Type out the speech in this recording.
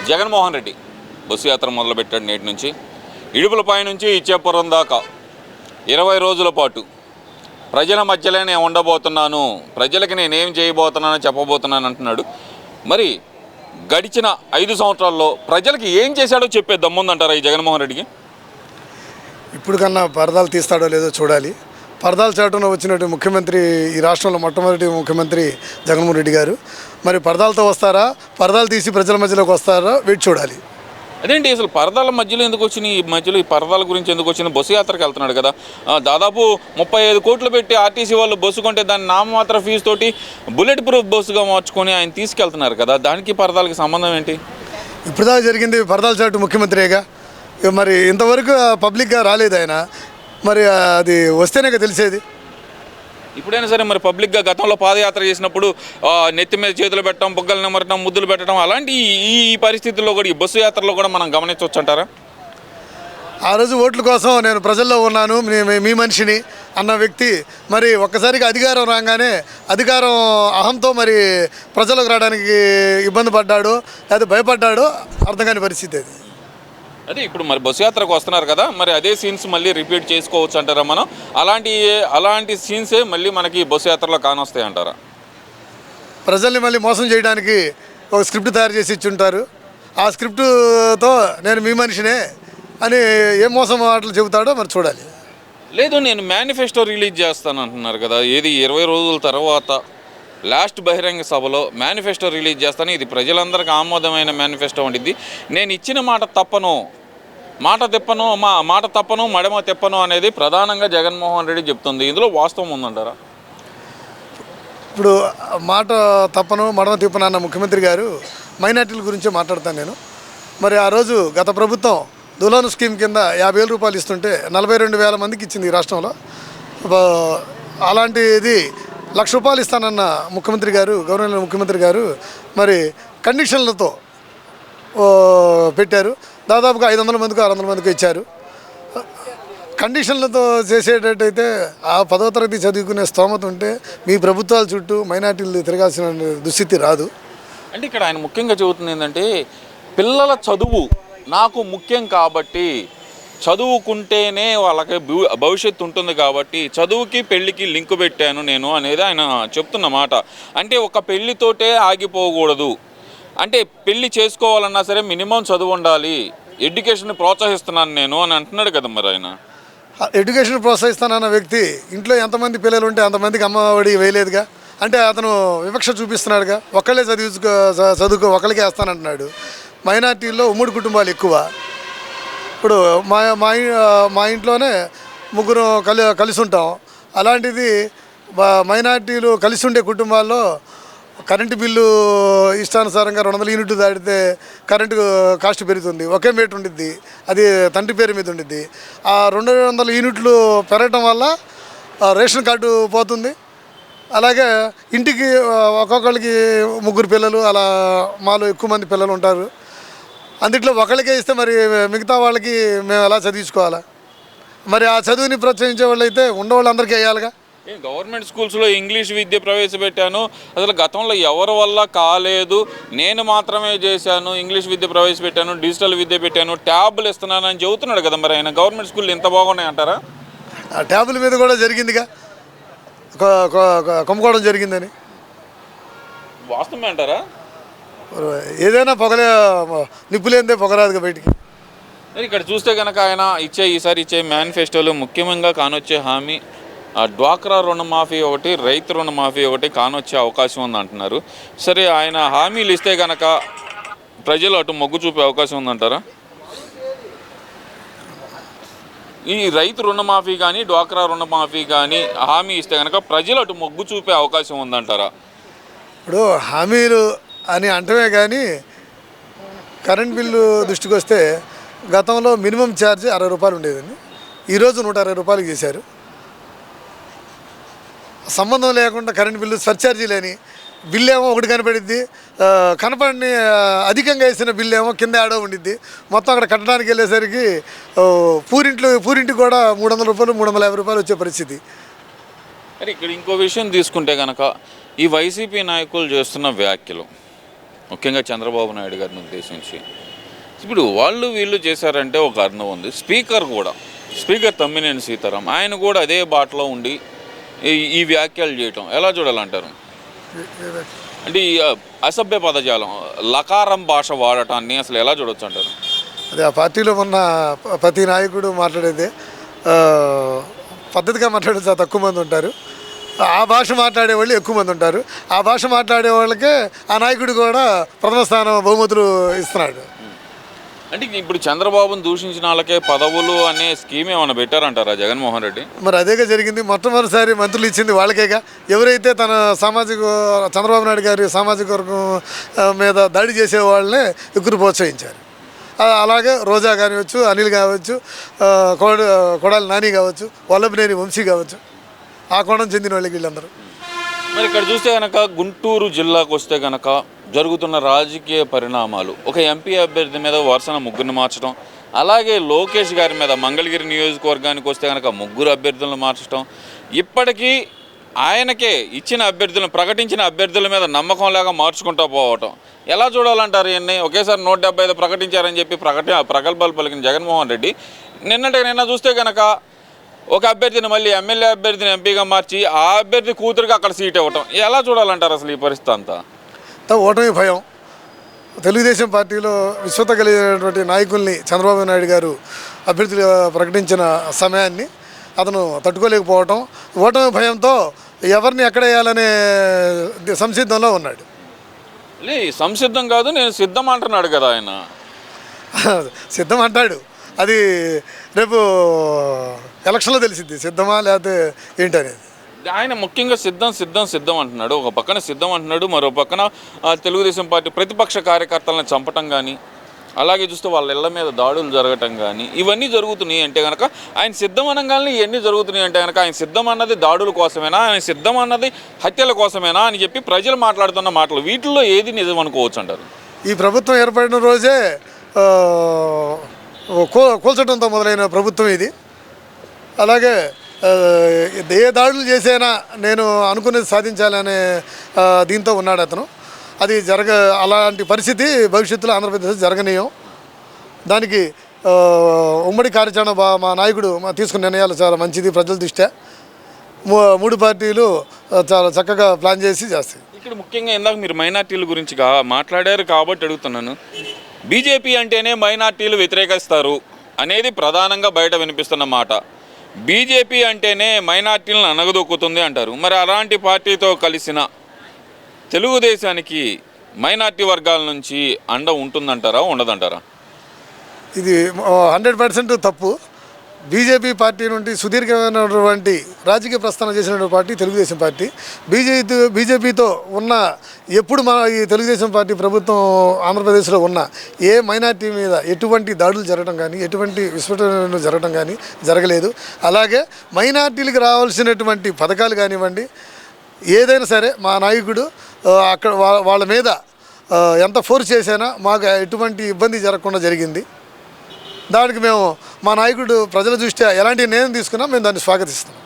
Jaganmohan Reddy bus యాత్ర మొదలుపెట్టాడు నేటి నుంచి. ఇడుపులపై నుంచి ఇచ్చాపురం దాకా 20 రోజుల పాటు ప్రజల మధ్యలో నేను ఉండబోతున్నాను, ప్రజలకి నేనేం చేయబోతున్నానో చెప్పబోతున్నాను అంటున్నాడు. మరి గడిచిన 5 సంవత్సరాల్లో ప్రజలకి ఏం చేశాడో చెప్పే దమ్ముందంటారా ఈ జగన్మోహన్ రెడ్డికి? ఇప్పుడు కన్నా పరదాలు తీస్తాడో లేదో చూడాలి. పరదాలు చాటున వచ్చినట్టు ముఖ్యమంత్రి, ఈ రాష్ట్రంలో మొట్టమొదటి ముఖ్యమంత్రి జగన్మోహన్ రెడ్డి గారు. మరి పరదాలతో వస్తారా, పరదాలు తీసి ప్రజల మధ్యలోకి వస్తారా, వేచి చూడాలి. అదేంటి అసలు పరదాల మధ్యలో ఎందుకు వచ్చినాయి? ఈ మధ్యలో ఈ పరదాల గురించి ఎందుకు వచ్చింది? బస్సు యాత్రకు వెళ్తున్నాడు కదా, దాదాపు 35 కోట్లు పెట్టి ఆర్టీసీ వాళ్ళు బస్సు కొంటే దాన్ని నామమాత్ర ఫీజు తోటి బుల్లెట్ ప్రూఫ్ బస్సుగా మార్చుకొని ఆయన తీసుకెళ్తున్నారు కదా, దానికి పరదాలకి సంబంధం ఏంటి? ఇప్పుడుదాకా జరిగింది పరదాల చాటు ముఖ్యమంత్రిగా. మరి ఇంతవరకు పబ్లిక్గా రాలేదు ఆయన. మరి అది వస్తేనే తెలిసేది. ఇప్పుడైనా సరే మరి పబ్లిక్గా గతంలో పాదయాత్ర చేసినప్పుడు నెత్తి మీద చేతులు పెట్టడం, బొగ్గలు నిమరటం, ముద్దులు పెట్టడం అలాంటి ఈ పరిస్థితుల్లో కూడా ఈ బస్సు యాత్రలో కూడా మనం గమనించవచ్చు అంటారా? ఆ రోజు ఓట్ల కోసం నేను ప్రజల్లో ఉన్నాను, మీ మనిషిని అన్న వ్యక్తి మరి ఒక్కసారిగా అధికారం రాగానే అధికారం అహంతో మరి ప్రజలకు రావడానికి ఇబ్బంది పడ్డాడు, లేదా భయపడ్డాడు, అర్థం కాని పరిస్థితి అది. అదే ఇప్పుడు మరి బస్సు యాత్రకు వస్తున్నారు కదా, మరి అదే సీన్స్ మళ్ళీ రిపీట్ చేసుకోవచ్చు అంటారా మనం? అలాంటి సీన్సే మళ్ళీ మనకి బస్సు యాత్రలో కానొస్తాయి అంటారా? ప్రజల్ని మళ్ళీ మోసం చేయడానికి ఒక స్క్రిప్ట్ తయారు చేసి ఇచ్చుంటారు. ఆ స్క్రిప్టుతో నేను మీ మనిషినే అని ఏం మోసం మాటలు చెబుతాడో మరి చూడాలి. లేదు, నేను మేనిఫెస్టో రిలీజ్ చేస్తాను అంటున్నారు కదా, ఏది 20 రోజుల తర్వాత లాస్ట్ బహిరంగ సభలో మేనిఫెస్టో రిలీజ్ చేస్తాను, ఇది ప్రజలందరికీ ఆమోదమైన మేనిఫెస్టో ఉండిద్ది, నేను ఇచ్చిన మాట తప్పను, మాట తప్పను మడమ తెప్పను అనేది ప్రధానంగా జగన్మోహన్ రెడ్డి చెప్తుంది. ఇందులో వాస్తవం ఉందంటారా? ఇప్పుడు మాట తప్పను మడమ తిప్పను అన్న ముఖ్యమంత్రి గారు మైనార్టీల గురించే మాట్లాడతాను నేను. మరి ఆ రోజు గత ప్రభుత్వం దులాను స్కీమ్ కింద 50,000 రూపాయలు ఇస్తుంటే 42,000 మందికి ఇచ్చింది ఈ రాష్ట్రంలో. అలాంటిది 1,00,000 రూపాయలు ఇస్తానన్న ముఖ్యమంత్రి గారు, గవర్నర్ ముఖ్యమంత్రి గారు మరి కండిషన్లతో పెట్టారు. దాదాపుగా 500 మందికి 600 మందికి ఇచ్చారు. కండిషన్లతో చేసేటట్టయితే ఆ 10వ తరగతి చదువుకునే స్తోమత ఉంటే మీ ప్రభుత్వాల చుట్టూ మైనార్టీలు తిరగాల్సిన దుస్థితి రాదు. అంటే ఇక్కడ ఆయన ముఖ్యంగా చెబుతుంది ఏంటంటే, పిల్లల చదువు నాకు ముఖ్యం కాబట్టి, చదువుకుంటేనే వాళ్ళకి భవిష్యత్తు ఉంటుంది కాబట్టి చదువుకి పెళ్ళికి లింకు పెట్టాను నేను అనేది ఆయన చెప్తున్న మాట. అంటే ఒక పెళ్ళితోటే ఆగిపోకూడదు, అంటే పెళ్ళి చేసుకోవాలన్నా సరే మినిమం చదువు ఉండాలి, ఎడ్యుకేషన్ ప్రోత్సహిస్తున్నాను నేను అని అంటున్నాడు కదా. మరి ఆయన ఎడ్యుకేషన్ ప్రోత్సహిస్తానన్న వ్యక్తి ఇంట్లో ఎంతమంది పిల్లలు ఉంటే అంతమందికి అమ్మఒడి వేయలేదుగా. అంటే అతను వివక్ష చూపిస్తున్నాడుగా. ఒకళ్ళే చదువుకో ఒకళ్ళకే వేస్తానంటున్నాడు. మైనార్టీల్లో ఉమ్మడి కుటుంబాలు ఎక్కువ. ఇప్పుడు మా ఇంట్లోనే ముగ్గురు కలిసి ఉంటాం. అలాంటిది మైనార్టీలు కలిసి ఉండే కుటుంబాల్లో కరెంటు బిల్లు ఇష్టానుసారంగా 200 యూనిట్లు దాటితే కరెంటు కాస్ట్ పెరుగుతుంది. ఒకే మీటర్ ఉండిద్ది, అది తండ్రి పేరు మీద ఉండిద్ది. ఆ 200 యూనిట్లు పెరగటం వల్ల రేషన్ కార్డు పోతుంది. అలాగే ఇంటికి ఒక్కొక్కరికి 3 పిల్లలు, అలా మాలో ఎక్కువ మంది పిల్లలు ఉంటారు. అందుట్లో ఒకళ్ళకే ఇస్తే మరి మిగతా వాళ్ళకి మేము ఎలా చదివించుకోవాలా? మరి ఆ చదువుని ప్రోత్సహించే వాళ్ళు అయితే ఉన్నవాళ్ళందరికీ వేయాలిగా. గవర్నమెంట్ స్కూల్స్లో ఇంగ్లీష్ విద్య ప్రవేశపెట్టాను, అసలు గతంలో ఎవరి వల్ల కాలేదు, నేను మాత్రమే చేశాను, ఇంగ్లీష్ విద్య ప్రవేశపెట్టాను, డిజిటల్ విద్య పెట్టాను, ట్యాబ్లు ఇస్తున్నాను అని చెబుతున్నాడు కదా. మరి ఆయన గవర్నమెంట్ స్కూల్ ఎంత బాగున్నాయి అంటారా? ఆ ట్యాబుల మీద కూడా జరిగిందిగా, కొమ్ముకోవడం జరిగిందని వాస్తవమే అంటారా? ఏదైనా నిప్పులేందే పొగరాదుగా బయటికి. ఇక్కడ చూస్తే కనుక ఆయన ఈసారి ఇచ్చే మేనిఫెస్టోలో ముఖ్యంగా కానొచ్చే హామీ డ్వాక్రా రుణమాఫీ ఒకటి, రైతు రుణమాఫీ ఒకటి కానొచ్చే అవకాశం ఉంది అంటున్నారు. సరే, ఆయన హామీలు ఇస్తే కనుక ప్రజలు అటు మొగ్గు చూపే అవకాశం ఉందంటారా? ఈ రైతు రుణమాఫీ కానీ డ్వాక్రా రుణమాఫీ కానీ హామీ ఇస్తే కనుక ప్రజలు అటు మొగ్గు చూపే అవకాశం ఉందంటారా? ఇప్పుడు హామీలు అని అంటమే కానీ కరెంట్ బిల్లు దృష్టికి వస్తే గతంలో మినిమం ఛార్జ్ 60 రూపాయలు ఉండేదండి. ఈరోజు 160 రూపాయలకి చేశారు. సంబంధం లేకుండా కరెంట్ బిల్లు సర్ఛార్జీలేని బిల్లు ఏమో ఒకటి కనపడిద్ది, కనపడిని అధికంగా వేసిన బిల్లు ఏమో కింద ఆడో ఉండిద్ది. మొత్తం అక్కడ కట్టడానికి వెళ్ళేసరికి పూరింటికి కూడా 300 రూపాయలు 350 రూపాయలు వచ్చే పరిస్థితి. ఇక్కడ ఇంకో విషయం తీసుకుంటే కనుక ఈ వైసీపీ నాయకులు చేస్తున్న వ్యాఖ్యలు ముఖ్యంగా చంద్రబాబు నాయుడు గారిని ఉద్దేశించి. ఇప్పుడు వాళ్ళు వీళ్ళు చేశారంటే ఒక అర్థం ఉంది. స్పీకర్ తమ్మినేని సీతారాం ఆయన కూడా అదే బాటలో ఉండి ఈ వ్యాఖ్యలు చేయటం ఎలా చూడాలంటారు? అంటే ఈ అసభ్య పదజాలం, లకారం భాష వాడటాన్ని అసలు ఎలా చూడొచ్చు అంటారు? అదే ఆ పార్టీలో ఉన్న ప్రతి నాయకుడు మాట్లాడేదే పద్ధతిగా మాట్లాడే చాలా తక్కువ మంది ఉంటారు. ఆ భాష మాట్లాడే వాళ్ళు ఎక్కువ మంది ఉంటారు. ఆ భాష మాట్లాడే వాళ్ళకే ఆ నాయకుడు కూడా ప్రథమ స్థానం బహుమతులు ఇస్తున్నాడు. అంటే ఇప్పుడు చంద్రబాబును దూషించిన వాళ్ళకే పదవులు అనే స్కీమ్ ఏమైనా పెట్టారంటారా జగన్మోహన్ రెడ్డి? మరి అదేగా జరిగింది. మొట్టమొదటిసారి మంత్రులు ఇచ్చింది వాళ్ళకేగా. ఎవరైతే తన చంద్రబాబు నాయుడు గారి సామాజిక వర్గం మీద దాడి చేసే వాళ్ళనే ఎక్కువ ప్రోత్సహించారు. అలాగే రోజా కానివచ్చు, అనిల్ కావచ్చు, కొడాలి నాని కావచ్చు, వల్లభనేని వంశీ కావచ్చు, ఆ కోణం చెందిన వాళ్ళకి వీళ్ళందరూ. మరి ఇక్కడ చూస్తే కనుక గుంటూరు జిల్లాకు వస్తే కనుక జరుగుతున్న రాజకీయ పరిణామాలు, ఒక ఎంపీ అభ్యర్థి మీద వరుసన ముగ్గురిని మార్చడం, అలాగే లోకేష్ గారి మీద మంగళగిరి నియోజకవర్గానికి వస్తే కనుక ముగ్గురు అభ్యర్థులను మార్చడం, ఇప్పటికీ ఆయనకే ప్రకటించిన అభ్యర్థుల మీద నమ్మకం లేక మార్చుకుంటూ పోవటం ఎలా చూడాలంటారు? ఇవన్నీ ఒకేసారి 175 ప్రకటించారని చెప్పి ప్రగల్భాలు పలికిన జగన్మోహన్ రెడ్డి నిన్న చూస్తే కనుక ఒక అభ్యర్థిని మళ్ళీ ఎమ్మెల్యే అభ్యర్థిని ఎంపీగా మార్చి ఆ అభ్యర్థి కూతురికి అక్కడ సీట్ ఇవ్వటం ఎలా చూడాలంటారు అసలు ఈ పరిస్థితి అంతా? ఓటమి భయం. తెలుగుదేశం పార్టీలో విశ్వత కలిగినటువంటి నాయకుల్ని చంద్రబాబు నాయుడు గారు అభ్యర్థులు ప్రకటించిన సమయాన్ని అతను తట్టుకోలేకపోవటం, ఓటమి భయంతో ఎవరిని ఎక్కడ వేయాలనే సంసిద్ధంలో ఉన్నాడు. సంసిద్ధం కాదు, నేను సిద్ధం అంటున్నాడు కదా ఆయన. సిద్ధం అంటాడు, అది రేపు ఎలక్షన్లో తెలిసింది సిద్ధమా లేకపోతే ఏంటనేది. ఆయన ముఖ్యంగా సిద్ధం అంటున్నాడు. ఒక పక్కన సిద్ధం అంటున్నాడు, మరో పక్కన తెలుగుదేశం పార్టీ ప్రతిపక్ష కార్యకర్తలను చంపటం కానీ, అలాగే చూస్తే వాళ్ళ ఇళ్ల మీద దాడులు జరగటం కానీ ఇవన్నీ జరుగుతున్నాయి అంటే కనుక ఆయన సిద్ధం అనగానే ఇవన్నీ జరుగుతున్నాయి అంటే కనుక ఆయన సిద్ధం అన్నది దాడుల కోసమేనా, ఆయన సిద్ధం అన్నది హత్యల కోసమేనా అని చెప్పి ప్రజలు మాట్లాడుతున్న మాటలు, వీటిల్లో ఏది నిజం అనుకోవచ్చు అంటారు? ఈ ప్రభుత్వం ఏర్పడిన రోజే కూల్చడంతో మొదలైన ప్రభుత్వం ఇది. అలాగే ఏ దాడులు చేసైనా నేను అనుకునేది సాధించాలనే దీంతో ఉన్నాడు అతను. అది అలాంటి పరిస్థితి భవిష్యత్తులో ఆంధ్రప్రదేశ్ జరగనీయం. దానికి ఉమ్మడి కార్యాచరణ మా నాయకుడు తీసుకున్న నిర్ణయాలు చాలా మంచిది. ప్రజల దృష్ట్యా మూడు పార్టీలు చాలా చక్కగా ప్లాన్ చేసి చేస్తాయి. ఇక్కడ ముఖ్యంగా ఇందాక మీరు మైనార్టీల గురించి మాట్లాడారు కాబట్టి అడుగుతున్నాను. బీజేపీ అంటేనే మైనార్టీలు వ్యతిరేకిస్తారు అనేది ప్రధానంగా బయట వినిపిస్తున్న మాట. బీజేపీ అంటేనే మైనార్టీలను అనగదొక్కుతుంది అంటారు. మరి అలాంటి పార్టీతో కలిసిన తెలుగుదేశానికి మైనార్టీ వర్గాల నుంచి అండ ఉంటుందంటారా, ఉండదంటారా? ఇది 100% తప్పు. బీజేపీ పార్టీ నుండి సుదీర్ఘమైనటువంటి రాజకీయ ప్రస్థానం చేసినటువంటి పార్టీ తెలుగుదేశం పార్టీ. బీజేపీతో ఉన్న ఎప్పుడు ఈ తెలుగుదేశం పార్టీ ప్రభుత్వం ఆంధ్రప్రదేశ్లో ఉన్న ఏ మైనార్టీ మీద ఎటువంటి దాడులు జరగడం కానీ, ఎటువంటి విస్ఫోటనలు జరగడం కానీ జరగలేదు. అలాగే మైనార్టీలకు రావాల్సినటువంటి పథకాలు కానివ్వండి, ఏదైనా సరే మా నాయకుడు అక్కడ వాళ్ళ మీద ఎంత ఫోర్స్ చేసినా మాకు ఎటువంటి ఇబ్బంది జరగకుండా జరిగింది. దానికి మేము మా నాయకుడు ప్రజల దృష్ట్యా ఎలాంటి నిర్ణయం తీసుకున్నా మేము దాన్ని స్వాగతిస్తాం.